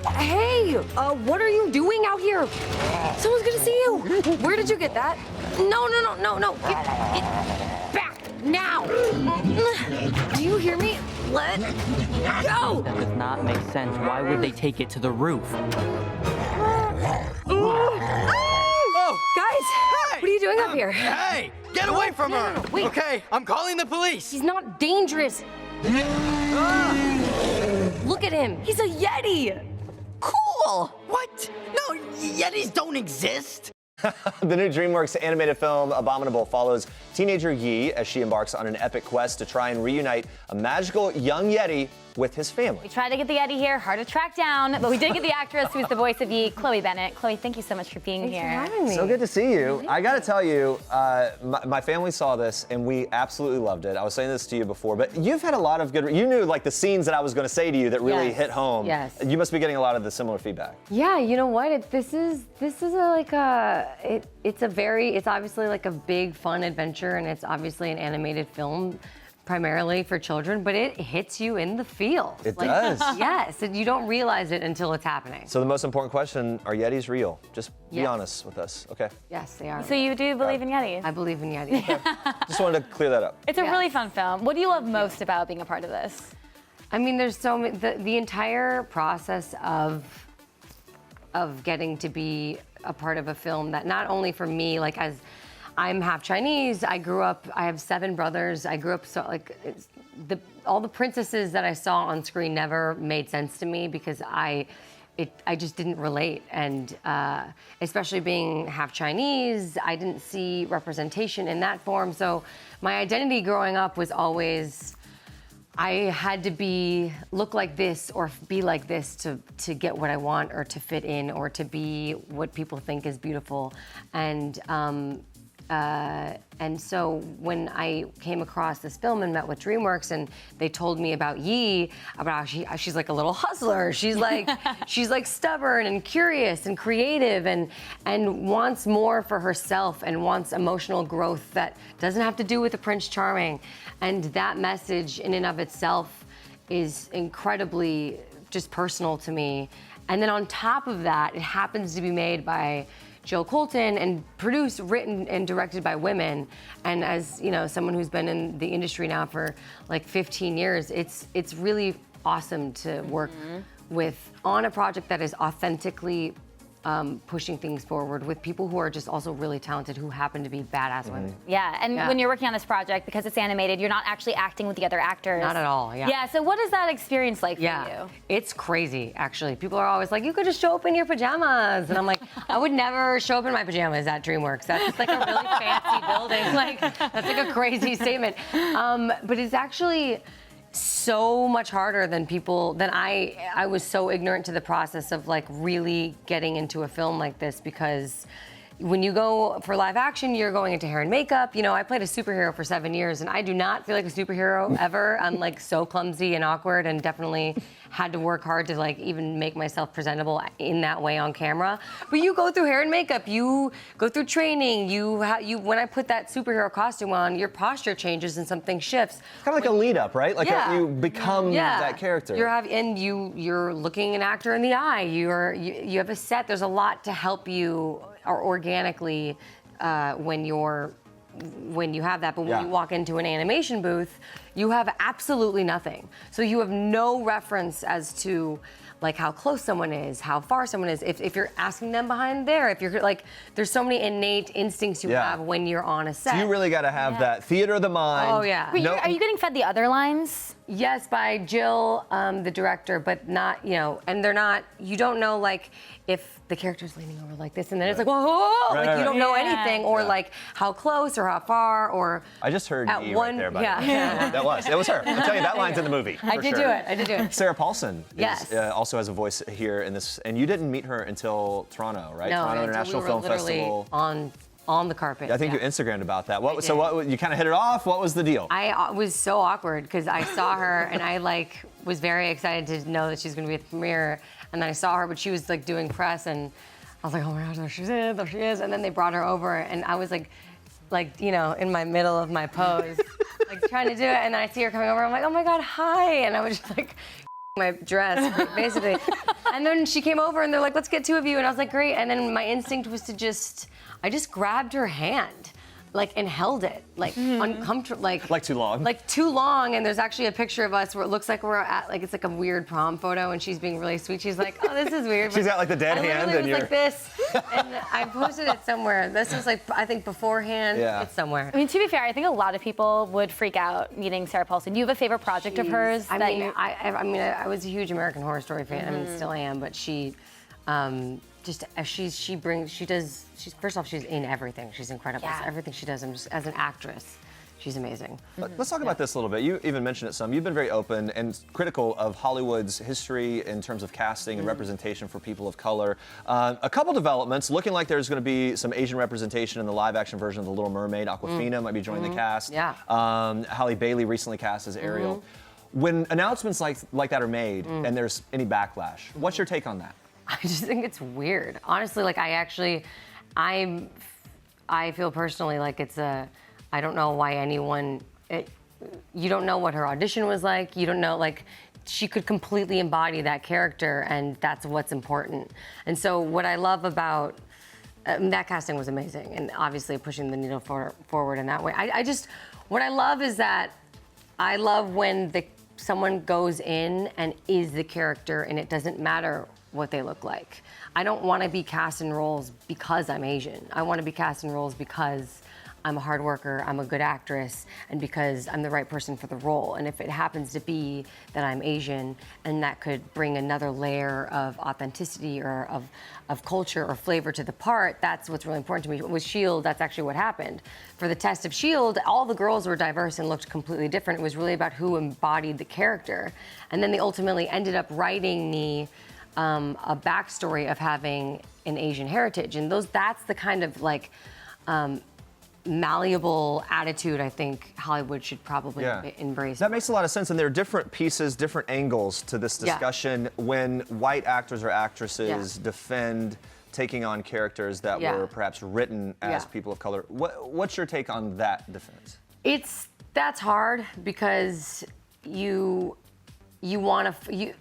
Hey, what are you doing out here? Someone's gonna see you. Where did you get that? No. Get back now. Do you hear me? Let go. That does not make sense. Why would they take it to the roof? Oh, Guys, what are you doing up here? Hey, get away from her. No, wait. Okay, I'm calling the police. He's not dangerous. Look at him. He's a Yeti. Cool. What? No, Yetis don't exist. The new DreamWorks animated film Abominable follows teenager Yi as she embarks on an epic quest to try and reunite a magical young Yeti with his family. We tried to get the Yeti here, hard to track down, but we did get the actress who's the voice of Yi, Chloe Bennet. Chloe, thank you so much for being here. Thanks for having me. So good to see you. I gotta tell you, my family saw this and we absolutely loved it. I was saying this to you before, but you've had a lot of good, you knew like the scenes that I was gonna say to you that really Yes. hit home. Yes. You must be getting a lot of the similar feedback. Yeah, you know what? It's obviously like a big fun adventure, and it's obviously an animated film primarily for children, but it hits you in the feels. It does. Yes, and you don't realize it until it's happening. So the most important question, are Yetis real? Just be Yes. honest with us, okay? Yes, they are. So you do believe in Yetis? I believe in Yeti. Just wanted to clear that up. It's a Yes. really fun film. What do you love most about being a part of this? I mean, there's so many, the entire process of getting to be a part of a film that not only for me, like as I'm half Chinese, I have 7 brothers. I grew up so like all the princesses that I saw on screen never made sense to me because I just didn't relate. And especially being half Chinese, I didn't see representation in that form. So my identity growing up was always, I had to look like this or be like this to get what I want or to fit in or to be what people think is beautiful. And so when I came across this film and met with DreamWorks and they told me about Yi, about how she's like a little hustler. She's like stubborn and curious and creative and wants more for herself and wants emotional growth that doesn't have to do with the Prince Charming. And that message in and of itself is incredibly just personal to me. And then on top of that, it happens to be made by Jill Colton and produced, written, and directed by women. And as you know, someone who's been in the industry now for like 15 years, it's really awesome to work on a project that is authentically pushing things forward with people who are just also really talented, who happen to be badass women. Yeah, and Yeah. when you're working on this project, because it's animated, you're not actually acting with the other actors. Not at all, yeah. Yeah, so what is that experience like for Yeah, you? it's crazy, actually. People are always like, you could just show up in your pajamas. And I'm like, I would never show up in my pajamas at DreamWorks. That's just like a really fancy building. Like, that's like a crazy statement. But it's actually so much harder than I was so ignorant to the process of like really getting into a film like this, because when you go for live action, you're going into hair and makeup. You know, I played a superhero for 7 years and I do not feel like a superhero ever. I'm like so clumsy and awkward and definitely had to work hard to like even make myself presentable in that way on camera. But you go through hair and makeup, you go through training, when I put that superhero costume on, your posture changes and something shifts. It's kind of like a lead up, right? Like Yeah. you become that character. You're looking an actor in the eye. You have a set. There's a lot to help you organically when you have that, but when you walk into an animation booth, you have absolutely nothing. So you have no reference as to like how close someone is, how far someone is, if you're asking them behind there, if you're like, there's so many innate instincts you have when you're on a set. So you really got to have that theater of the mind. Oh, yeah. Wait, are you getting fed the other lines? Yes, by Jill, the director, but not, and they're not, you don't know like if the character's leaning over like this and then it's like, whoa, like you don't know anything, or like how close or how far, or. I just heard at you one, right there, by the way. yeah. It was her. I'll tell you, that line's in the movie. I did do it. Sarah Paulson Yes. also has a voice here in this, and you didn't meet her until Toronto, right? No, Toronto until International we were Film literally Festival. on the carpet. I think you Instagrammed about that. So you kind of hit it off? What was the deal? I was so awkward because I saw her and I like was very excited to know that she's going to be at the premiere, and then I saw her, but she was like doing press, and I was like, oh my gosh, there she is, and then they brought her over, and I was like in my middle of my pose, like trying to do it, and then I see her coming over, I'm like, oh my God, hi, and I was just like my dress, basically. And then she came over and they're like, let's get two of you. And I was like, great. And then my instinct was to I just grabbed her hand. And held it, uncomfortable, Like too long? Like too long, and there's actually a picture of us where it looks like we're at, it's like a weird prom photo, and she's being really sweet. She's like, oh, this is weird. She's got like the dead hand, and you're like this, and I posted it somewhere. This was I think beforehand. Yeah. It's somewhere. I mean, to be fair, I think a lot of people would freak out meeting Sarah Paulson. Do you have a favorite project of hers? I was a huge American Horror Story fan. I mean, still am, but she. First off, she's in everything. She's incredible. Yeah. So everything she does, as an actress, she's amazing. Let's talk about this a little bit. You even mentioned it some. You've been very open and critical of Hollywood's history in terms of casting and representation for people of color. A couple developments, looking like there's going to be some Asian representation in the live-action version of The Little Mermaid. Awkwafina might be joining the cast. Yeah. Halle Bailey recently cast as Ariel. When announcements like that are made and there's any backlash, what's your take on that? I just think it's weird. Honestly, I feel personally like I don't know why you don't know what her audition was like. You don't know, she could completely embody that character, and that's what's important. And so what I love about, that casting was amazing, and obviously pushing the needle forward in that way. What I love is that I love when someone goes in and is the character, and it doesn't matter what they look like. I don't want to be cast in roles because I'm Asian. I want to be cast in roles because I'm a hard worker, I'm a good actress, and because I'm the right person for the role. And if it happens to be that I'm Asian and that could bring another layer of authenticity or of culture or flavor to the part, that's what's really important to me. With S.H.I.E.L.D., that's actually what happened. For the test of S.H.I.E.L.D., all the girls were diverse and looked completely different. It was really about who embodied the character. And then they ultimately ended up writing me a backstory of having an Asian heritage. And that's the kind of malleable attitude I think Hollywood should probably embrace. That makes a lot of sense, and there are different pieces, different angles to this discussion when white actors or actresses defend taking on characters that were perhaps written as people of color. What's your take on that defense? That's hard because you want to.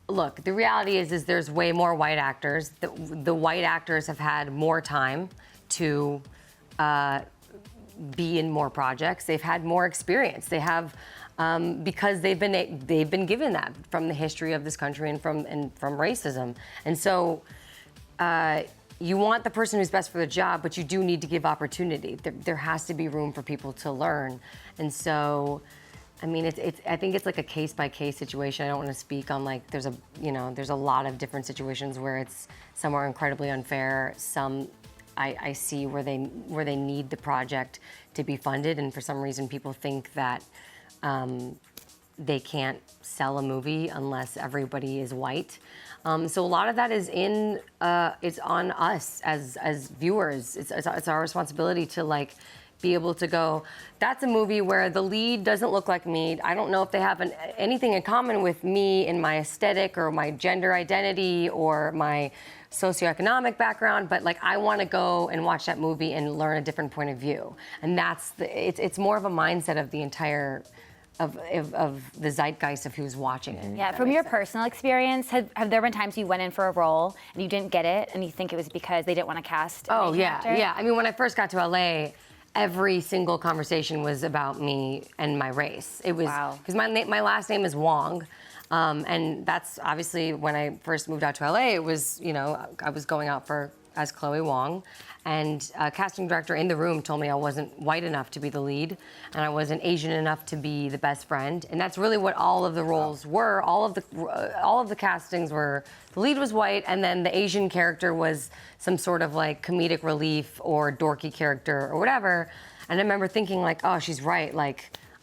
Look, the reality is there's way more white actors. The white actors have had more time to be in more projects. They've had more experience. They have because they've been given that from the history of this country and from racism. And so you want the person who's best for the job, but you do need to give opportunity. There has to be room for people to learn. And so. I mean, I think it's like a case-by-case situation. I don't want to speak on there's a lot of different situations where some are incredibly unfair. Some I see where they need the project to be funded, and for some reason people think that they can't sell a movie unless everybody is white. So a lot of that is it's on us as viewers. It's our responsibility to be able to go, that's a movie where the lead doesn't look like me. I don't know if they have anything in common with me in my aesthetic or my gender identity or my socioeconomic background, but I want to go and watch that movie and learn a different point of view. And it's more of a mindset of the entire of the zeitgeist of who's watching it. Yeah, from your personal experience, have there been times you went in for a role and you didn't get it and you think it was because they didn't want to cast an Asian actor? Yeah. I mean, when I first got to LA, every single conversation was about me and my race. It was because my last name is Wong, and that's obviously when I first moved out to LA. It was I was going out as Chloe Wong, and a casting director in the room told me I wasn't white enough to be the lead, and I wasn't Asian enough to be the best friend, and that's really what all of the roles were. All of the castings were the lead was white, and then the Asian character was some sort of comedic relief or dorky character or whatever. And I remember thinking oh, she's right.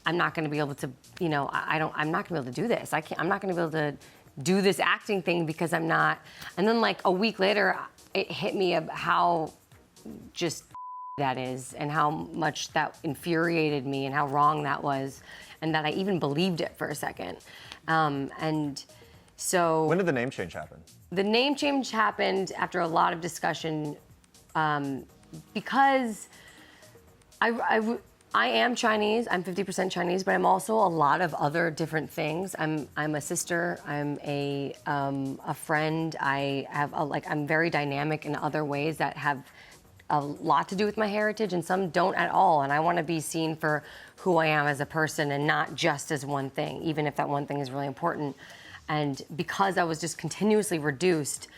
I'm not going to be able to, I'm not going to be able to do this. I'm not going to be able to do this acting thing because I'm not. And then a week later, it hit me of how just that is and how much that infuriated me and how wrong that was and that I even believed it for a second. And so... When did the name change happen? The name change happened after a lot of discussion because I am Chinese. I'm 50% Chinese, but I'm also a lot of other different things. I'm a sister. I'm a friend. I'm very dynamic in other ways that have a lot to do with my heritage, and some don't at all. And I want to be seen for who I am as a person, and not just as one thing, even if that one thing is really important. And because I was just continuously reduced,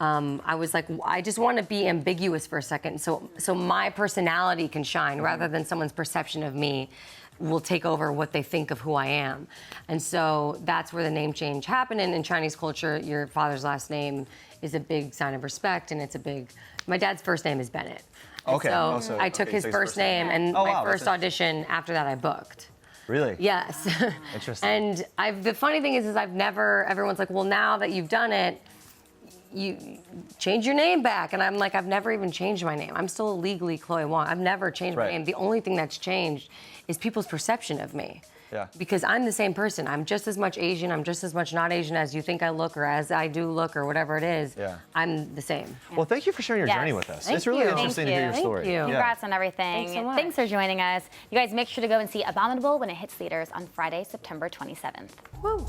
I was like, I just want to be ambiguous for a second, so my personality can shine rather than someone's perception of me will take over what they think of who I am. And so that's where the name change happened. And in Chinese culture, your father's last name is a big sign of respect, and my dad's first name is Bennett. And Okay. so I took his first name, and my first audition after that I booked. Really? Yes. Interesting. And the funny thing is everyone's like, well, now that you've done it, you change your name back. And I'm like, I've never even changed my name. I'm still legally Chloe Wong. I've never changed my name. The only thing that's changed is people's perception of me. Yeah. Because I'm the same person. I'm just as much Asian. I'm just as much not Asian as you think I look, or as I do look, or whatever it is. Yeah. I'm the same. Well, thank you for sharing your journey with us. Thank It's really you. interesting to hear your Thank story. you. Congrats on everything. Thanks so much. Thanks for joining us. You guys make sure to go and see Abominable when it hits theaters on Friday, September 27th. Woo.